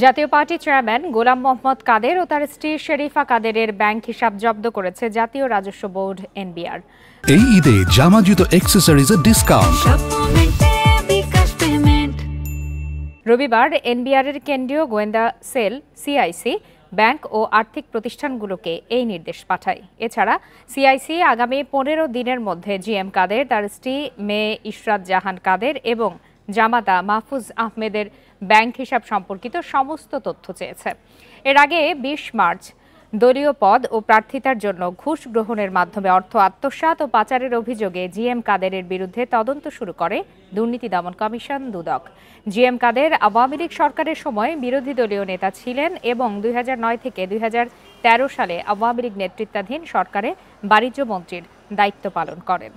জাতীয় party chairman গোলাম মোহাম্মদ কাদের ও তার স্ত্রী শেরিফা কাদেরের ব্যাংক হিসাব জব্দ করেছে জাতীয় রাজস্ব বোর্ড এনবিআর। এই ঈদে জামা জুতো অ্যাক্সেসরিজের ডিসকাউন্ট। রবিবার এনবিআরের কেন্দ্রীয় গোয়েন্দা সেল সিআইসি ব্যাংক ও আর্থিক প্রতিষ্ঠানগুলোকে এই নির্দেশ পাঠায়। এছাড়া সিআইসি আগামী 15 দিনের মধ্যে জিএম কাদের, তার স্ত্রী মেয়ে ইশরাত জাহান কাদের এবং জামাতা মাহফুজ আহমেদের ব্যাংক হিসাব সম্পর্কিত সমস্ত তথ্য চেয়েছে। এর আগে 20 মার্চ দলীয় পদ ও প্রার্থিতার জন্য ঘুষ গ্রহণের মাধ্যমে অর্থ আত্মসাৎ ও পাচারের অভিযোগে জিএম কাদেরের বিরুদ্ধে তদন্ত শুরু করে দুর্নীতি দমন কমিশন দুদক। জিএম কাদের আওয়ামী লীগ সরকারের সময় বিরোধী দলীয় নেতা ছিলেন এবং 2009 থেকে 2013 সালে আওয়ামী লীগ নেতৃত্বাধীন সরকারে বাণিজ্য মন্ত্রীর দায়িত্ব পালন করেন।